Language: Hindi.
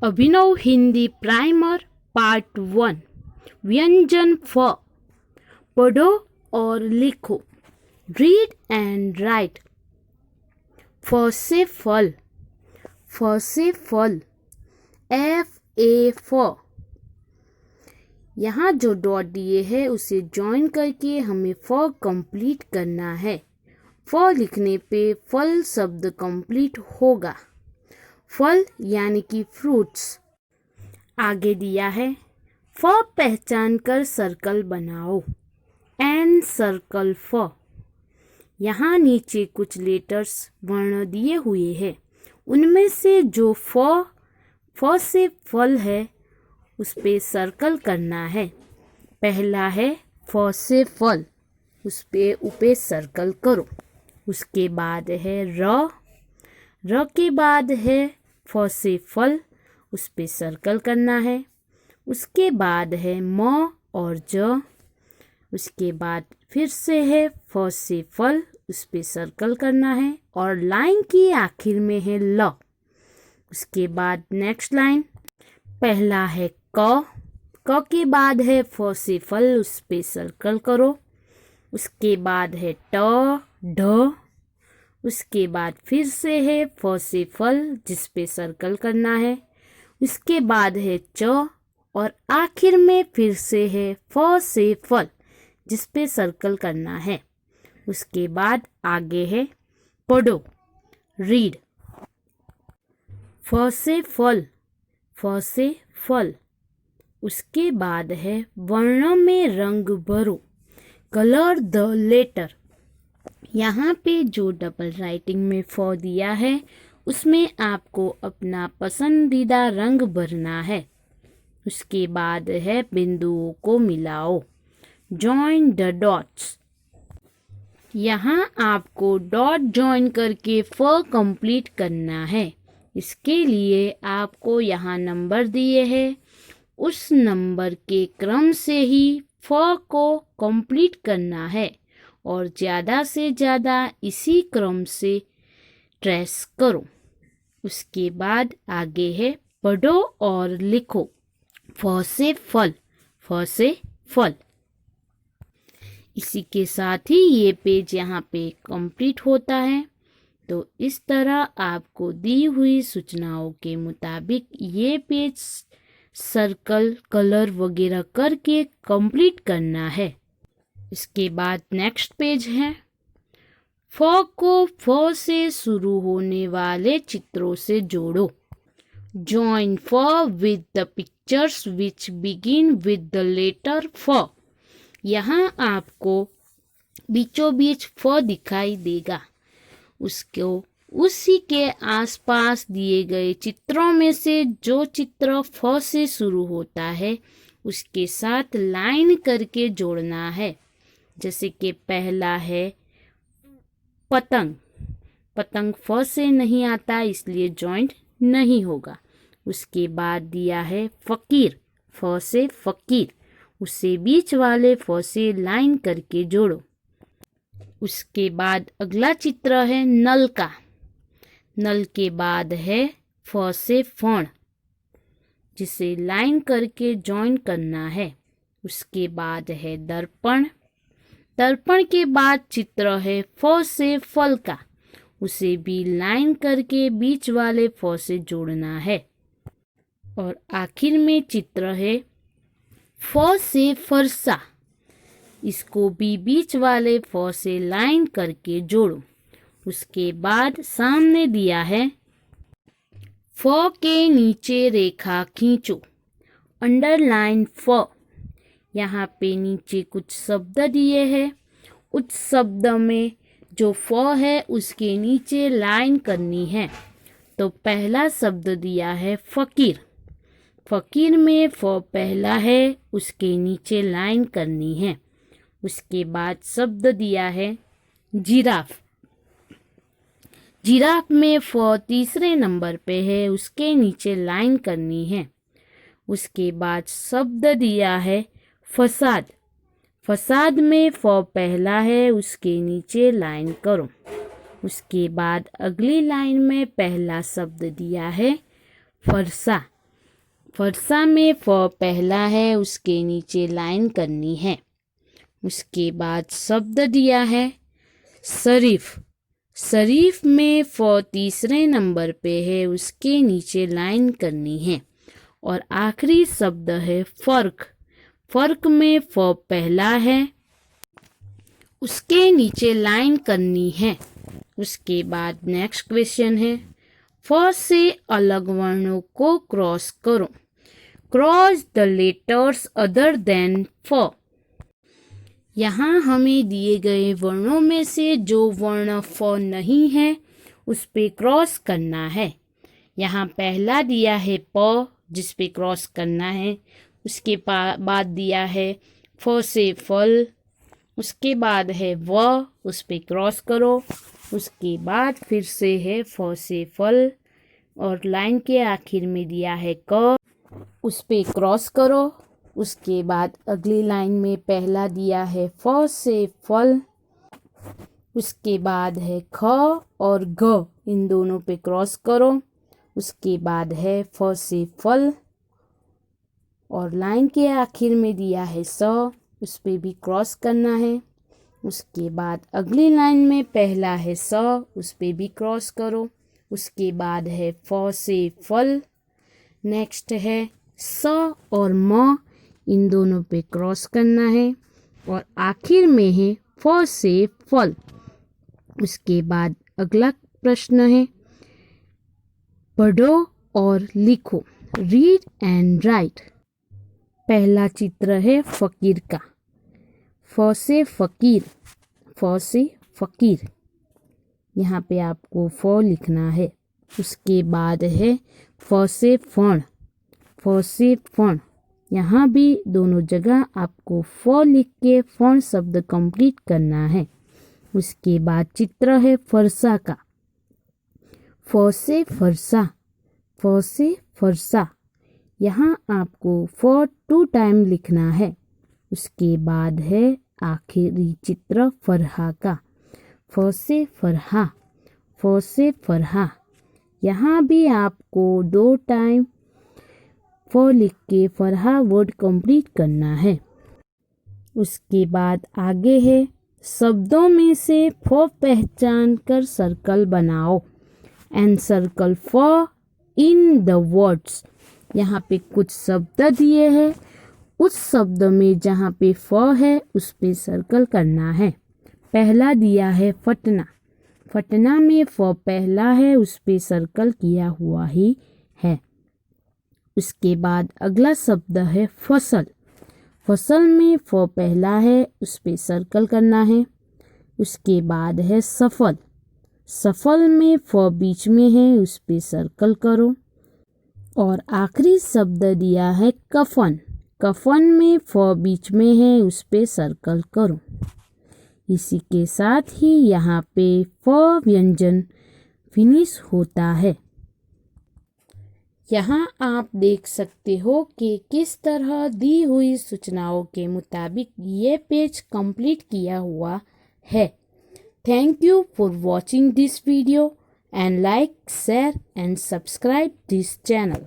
अभिनव हिंदी प्राइमर पार्ट 1 व्यंजन फ। पढ़ो और लिखो। Read and right. फ से फल, फ से फल, एफ ए फ। यहाँ जो डॉट दिए है उसे ज्वाइन करके हमें फ कंप्लीट करना है। फ लिखने पे फल शब्द कंप्लीट होगा। फल यानी कि फ्रूट्स। आगे दिया है फ पहचान कर सर्कल बनाओ। एन सर्कल फ। यहाँ नीचे कुछ लेटर्स वर्ण दिए हुए हैं। उनमें से जो फ से फल है उस पे सर्कल करना है। पहला है फ से फल, उस पे ऊपर सर्कल करो। उसके बाद है र के बाद है फ से फल, उस पे सर्कल करना है। उसके बाद है म और ज। उसके बाद फिर से है फ से फल, उस पे सर्कल करना है और लाइन की आखिर में है ल। उसके बाद नेक्स्ट लाइन, पहला है क के बाद है फ से फल, उस पे सर्कल करो। उसके बाद है ट ढ। उसके बाद फिर से है फ से फल, जिस पे सर्कल करना है। उसके बाद है च और आखिर में फिर से है फ से फल, जिस पे सर्कल करना है। उसके बाद आगे है पढ़ो, रीड। फ से फल, फ से फल। उसके बाद है वर्णों में रंग भरो, कलर द लेटर। यहाँ पे जो डबल राइटिंग में फ दिया है उसमें आपको अपना पसंदीदा रंग भरना है। उसके बाद है बिंदुओं को मिलाओ, जॉइन द डॉट्स। यहाँ आपको डॉट जॉइन करके फ कंप्लीट करना है। इसके लिए आपको यहाँ नंबर दिए हैं, उस नंबर के क्रम से ही फ को कंप्लीट करना है और ज़्यादा से ज़्यादा इसी क्रम से ट्रेस करो। उसके बाद आगे है पढ़ो और लिखो। फ से फल, फ से फल। इसी के साथ ही ये पेज यहाँ पे कंप्लीट होता है। तो इस तरह आपको दी हुई सूचनाओं के मुताबिक ये पेज सर्कल, कलर वगैरह करके कंप्लीट करना है। इसके बाद नेक्स्ट पेज है। फ को फ से शुरू होने वाले चित्रों से जोड़ो। Join F with the pictures which begin with the letter F. यहाँ आपको बीचों बीच फ दिखाई देगा। उसको उसी के आसपास दिए गए चित्रों में से जो चित्र फ से शुरू होता है उसके साथ लाइन करके जोड़ना है। जैसे कि पहला है पतंग। पतंग फ से नहीं आता इसलिए जॉइंट नहीं होगा। उसके बाद दिया है फकीर, फ से फकीर, उसे बीच वाले फ से लाइन करके जोड़ो। उसके बाद अगला चित्र है नल का। नल के बाद है फ से फण, जिसे लाइन करके जॉइन करना है। उसके बाद है दर्पण। दर्पण के बाद चित्र है फ से फल का, उसे भी लाइन करके बीच वाले फ से जोड़ना है। और आखिर में चित्र है फ से फरसा, इसको भी बीच वाले फ से लाइन करके जोड़ो। उसके बाद सामने दिया है फ के नीचे रेखा खींचो, अंडरलाइन फ। यहाँ पे नीचे कुछ शब्द दिए हैं। उस शब्द में जो फ है उसके नीचे लाइन करनी है। तो पहला शब्द दिया है फकीर। फकीर में फ पहला है, उसके नीचे लाइन करनी है। उसके बाद शब्द दिया है जिराफ। जिराफ में फ तीसरे नंबर पे है, उसके नीचे लाइन करनी है। उसके बाद शब्द दिया है फसाद। फसाद में फ पहला है, उसके नीचे लाइन करो। उसके बाद अगली लाइन में पहला शब्द दिया है फरसा, फरसा में फ पहला है, उसके नीचे लाइन करनी है। उसके बाद शब्द दिया है शरीफ। शरीफ में फ तीसरे नंबर पे है, उसके नीचे लाइन करनी है। और आखिरी शब्द है फर्क। फर्क में फ पहला है, उसके नीचे लाइन करनी है। उसके बाद नेक्स्ट क्वेश्चन है फ से अलग वर्णों को क्रॉस करो। Cross the letters other than फ। यहाँ हमें दिए गए वर्णों में से जो वर्ण फ नहीं है उस पे क्रॉस करना है। यहाँ पहला दिया है प, जिस पे क्रॉस करना है। उसके बाद दिया है फ से फल। उसके बाद है व, उस पे क्रॉस करो। उसके बाद फिर से है फ से फल और लाइन के आखिर में दिया है क, उस पे क्रॉस करो। उसके बाद अगली लाइन में पहला दिया है फ से फल। उसके बाद है ख और ग, इन दोनों पे क्रॉस करो। उसके बाद है फ से फल और लाइन के आखिर में दिया है स, उस पे भी क्रॉस करना है। उसके बाद अगली लाइन में पहला है स, उस पे भी क्रॉस करो। उसके बाद है फ से फल। नेक्स्ट है स और म, इन दोनों पे क्रॉस करना है। और आखिर में है फ से फल। उसके बाद अगला प्रश्न है पढ़ो और लिखो। Read and right. पहला चित्र है फकीर का। फ से फकीर, फ से फकीर, यहाँ पे आपको फ लिखना है। उसके बाद है फ से फण, फ से फण, यहाँ भी दोनों जगह आपको फ लिख के फण शब्द कंप्लीट करना है। उसके बाद चित्र है फरसा का। फ से फरसा, फ से फरसा, यहाँ आपको फ 2 टाइम लिखना है। उसके बाद है आखिरी चित्र फरहा का। फ से फरहा, फ से फरहा, यहाँ भी आपको 2 टाइम फ लिख के फरहा वर्ड कंप्लीट करना है। उसके बाद आगे है शब्दों में से फ पहचान कर सर्कल बनाओ एंड सर्कल फ इन द वर्ड्स। यहाँ पे कुछ शब्द दिए हैं, उस शब्द में जहाँ पे फ है उस पे सर्कल करना है। पहला दिया है फटना। फटना में फ पहला है, उस पे सर्कल किया हुआ ही है। उसके बाद अगला शब्द है फसल। फसल में फ पहला है, उस पे सर्कल करना है। उसके बाद है सफल। सफल में फ बीच में है, उस पे सर्कल करो। और आखिरी शब्द दिया है कफन। कफन में फ बीच में है, उस पे सर्कल करो। इसी के साथ ही यहाँ पे फ व्यंजन फिनिश होता है। यहाँ आप देख सकते हो कि किस तरह दी हुई सूचनाओं के मुताबिक ये पेज कंप्लीट किया हुआ है। Thank you for watching this video and like, share and subscribe this channel.